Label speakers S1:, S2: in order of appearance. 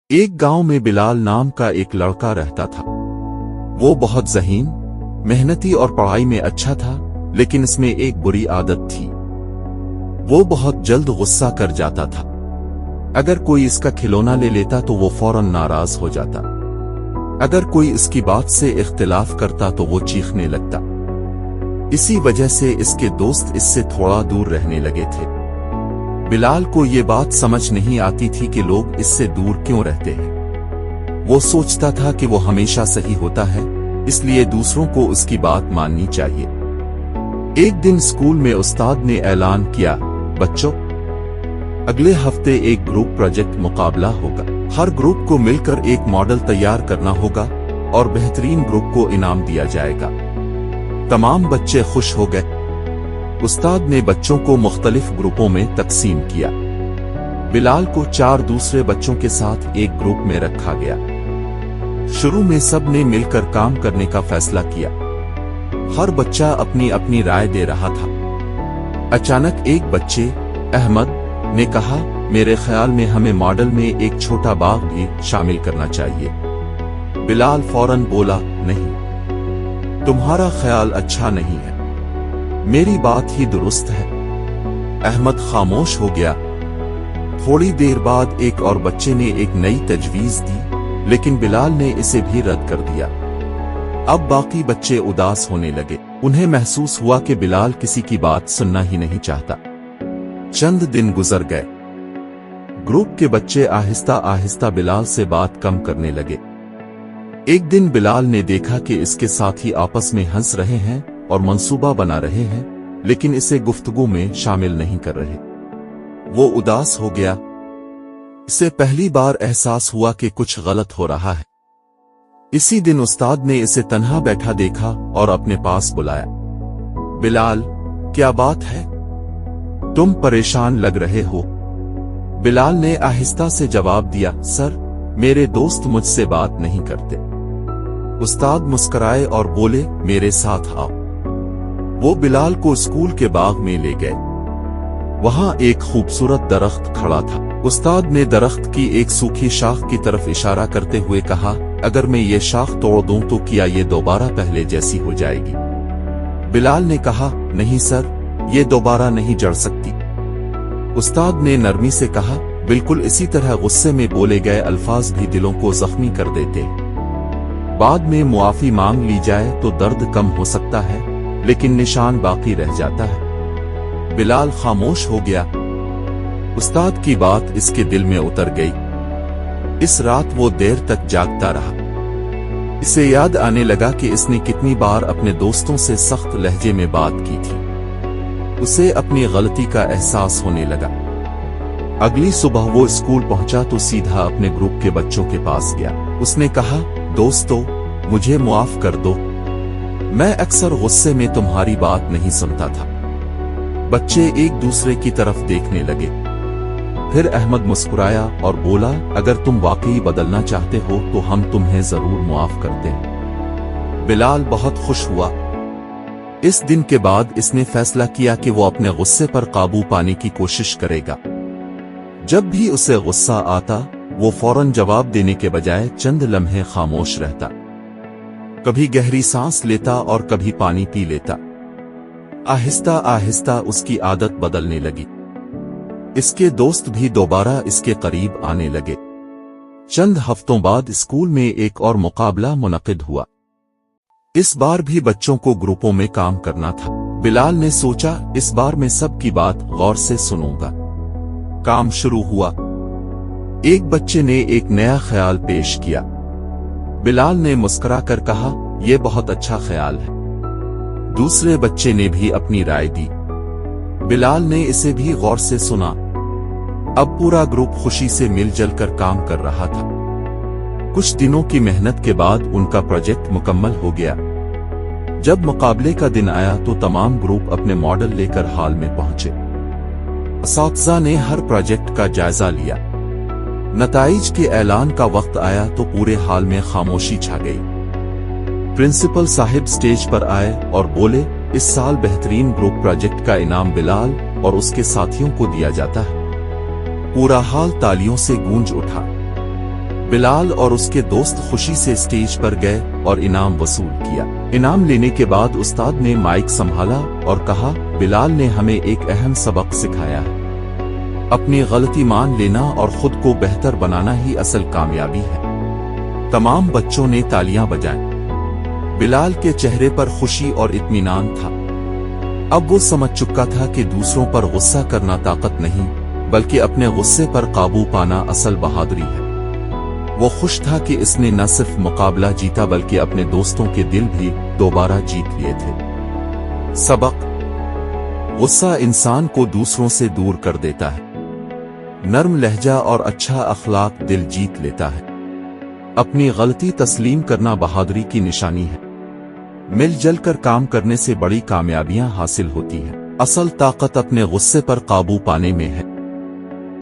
S1: ایک گاؤں میں بلال نام کا ایک لڑکا رہتا تھا۔ وہ بہت ذہین، محنتی اور پڑھائی میں اچھا تھا، لیکن اس میں ایک بری عادت تھی۔ وہ بہت جلد غصہ کر جاتا تھا۔ اگر کوئی اس کا کھلونا لے لیتا تو وہ فوراً ناراض ہو جاتا۔ اگر کوئی اس کی بات سے اختلاف کرتا تو وہ چیخنے لگتا۔ اسی وجہ سے اس کے دوست اس سے تھوڑا دور رہنے لگے تھے۔ بلال کو یہ بات سمجھ نہیں آتی تھی کہ لوگ اس سے دور کیوں رہتے ہیں۔ وہ سوچتا تھا کہ وہ ہمیشہ صحیح ہوتا ہے، اس لیے دوسروں کو اس کی بات ماننی چاہیے۔ ایک دن اسکول میں استاد نے اعلان کیا، بچوں، اگلے ہفتے ایک گروپ پروجیکٹ مقابلہ ہوگا۔ ہر گروپ کو مل کر ایک ماڈل تیار کرنا ہوگا اور بہترین گروپ کو انعام دیا جائے گا۔ تمام بچے خوش ہو گئے۔ استاد نے بچوں کو مختلف گروپوں میں تقسیم کیا۔ بلال کو 4 دوسرے بچوں کے ساتھ ایک گروپ میں رکھا گیا۔ شروع میں سب نے مل کر کام کرنے کا فیصلہ کیا۔ ہر بچہ اپنی اپنی رائے دے رہا تھا۔ اچانک ایک بچے، احمد، نے کہا، میرے خیال میں ہمیں ماڈل میں ایک چھوٹا باغ بھی شامل کرنا چاہیے۔ بلال فوراً بولا، نہیں، تمہارا خیال اچھا نہیں ہے، میری بات ہی درست ہے۔ احمد خاموش ہو گیا۔ تھوڑی دیر بعد ایک اور بچے نے ایک نئی تجویز دی، لیکن بلال نے اسے بھی رد کر دیا۔ اب باقی بچے اداس ہونے لگے۔ انہیں محسوس ہوا کہ بلال کسی کی بات سننا ہی نہیں چاہتا۔ چند دن گزر گئے۔ گروپ کے بچے آہستہ آہستہ بلال سے بات کم کرنے لگے۔ ایک دن بلال نے دیکھا کہ اس کے ساتھی آپس میں ہنس رہے ہیں اور منصوبہ بنا رہے ہیں، لیکن اسے گفتگو میں شامل نہیں کر رہے۔ وہ اداس ہو گیا۔ اسے پہلی بار احساس ہوا کہ کچھ غلط ہو رہا ہے۔ اسی دن استاد نے اسے تنہا بیٹھا دیکھا اور اپنے پاس بلایا۔ بلال، کیا بات ہے؟ تم پریشان لگ رہے ہو۔ بلال نے آہستہ سے جواب دیا، سر، میرے دوست مجھ سے بات نہیں کرتے۔ استاد مسکرائے اور بولے، میرے ساتھ آؤ۔ وہ بلال کو اسکول کے باغ میں لے گئے۔ وہاں ایک خوبصورت درخت کھڑا تھا۔ استاد نے درخت کی ایک سوکھی شاخ کی طرف اشارہ کرتے ہوئے کہا، اگر میں یہ شاخ توڑ دوں تو کیا یہ دوبارہ پہلے جیسی ہو جائے گی؟ بلال نے کہا، نہیں سر، یہ دوبارہ نہیں جڑ سکتی۔ استاد نے نرمی سے کہا، بالکل اسی طرح غصے میں بولے گئے الفاظ بھی دلوں کو زخمی کر دیتے ہیں۔ بعد میں معافی مانگ لی جائے تو درد کم ہو سکتا ہے، لیکن نشان باقی رہ جاتا ہے۔ بلال خاموش ہو گیا۔ استاد کی بات اس کے دل میں اتر گئی۔ اس رات وہ دیر تک جاگتا رہا۔ اسے یاد آنے لگا کہ اس نے کتنی بار اپنے دوستوں سے سخت لہجے میں بات کی تھی۔ اسے اپنی غلطی کا احساس ہونے لگا۔ اگلی صبح وہ اسکول پہنچا تو سیدھا اپنے گروپ کے بچوں کے پاس گیا۔ اس نے کہا، دوستو، مجھے معاف کر دو، میں اکثر غصے میں تمہاری بات نہیں سنتا تھا۔ بچے ایک دوسرے کی طرف دیکھنے لگے۔ پھر احمد مسکرایا اور بولا، اگر تم واقعی بدلنا چاہتے ہو تو ہم تمہیں ضرور معاف کرتے ہیں۔ بلال بہت خوش ہوا۔ اس دن کے بعد اس نے فیصلہ کیا کہ وہ اپنے غصے پر قابو پانے کی کوشش کرے گا۔ جب بھی اسے غصہ آتا، وہ فوراً جواب دینے کے بجائے چند لمحے خاموش رہتا۔ کبھی گہری سانس لیتا اور کبھی پانی پی لیتا۔ آہستہ آہستہ اس کی عادت بدلنے لگی۔ اس کے دوست بھی دوبارہ اس کے قریب آنے لگے۔ چند ہفتوں بعد اسکول میں ایک اور مقابلہ منعقد ہوا۔ اس بار بھی بچوں کو گروپوں میں کام کرنا تھا۔ بلال نے سوچا، اس بار میں سب کی بات غور سے سنوں گا۔ کام شروع ہوا۔ ایک بچے نے ایک نیا خیال پیش کیا۔ بلال نے مسکرا کر کہا، یہ بہت اچھا خیال ہے۔ دوسرے بچے نے بھی اپنی رائے دی۔ بلال نے اسے بھی غور سے سنا۔ اب پورا گروپ خوشی سے مل جل کر کام کر رہا تھا۔ کچھ دنوں کی محنت کے بعد ان کا پروجیکٹ مکمل ہو گیا۔ جب مقابلے کا دن آیا تو تمام گروپ اپنے ماڈل لے کر ہال میں پہنچے۔ اساتذہ نے ہر پروجیکٹ کا جائزہ لیا۔ نتائج کے اعلان کا وقت آیا تو پورے ہال میں خاموشی چھا گئی۔ پرنسپل صاحب سٹیج پر آئے اور بولے، اس سال بہترین گروپ پروجیکٹ کا انعام بلال اور اس کے ساتھیوں کو دیا جاتا ہے۔ پورا ہال تالیوں سے گونج اٹھا۔ بلال اور اس کے دوست خوشی سے اسٹیج پر گئے اور انعام وصول کیا۔ انعام لینے کے بعد استاد نے مائک سنبھالا اور کہا، بلال نے ہمیں ایک اہم سبق سکھایا ہے۔ اپنی غلطی مان لینا اور خود کو بہتر بنانا ہی اصل کامیابی ہے۔ تمام بچوں نے تالیاں بجائیں۔ بلال کے چہرے پر خوشی اور اطمینان تھا۔ اب وہ سمجھ چکا تھا کہ دوسروں پر غصہ کرنا طاقت نہیں، بلکہ اپنے غصے پر قابو پانا اصل بہادری ہے۔ وہ خوش تھا کہ اس نے نہ صرف مقابلہ جیتا بلکہ اپنے دوستوں کے دل بھی دوبارہ جیت لیے تھے۔ سبق: غصہ انسان کو دوسروں سے دور کر دیتا ہے، نرم لہجہ اور اچھا اخلاق دل جیت لیتا ہے۔ اپنی غلطی تسلیم کرنا بہادری کی نشانی ہے۔ مل جل کر کام کرنے سے بڑی کامیابیاں حاصل ہوتی ہیں۔ اصل طاقت اپنے غصے پر قابو پانے میں ہے۔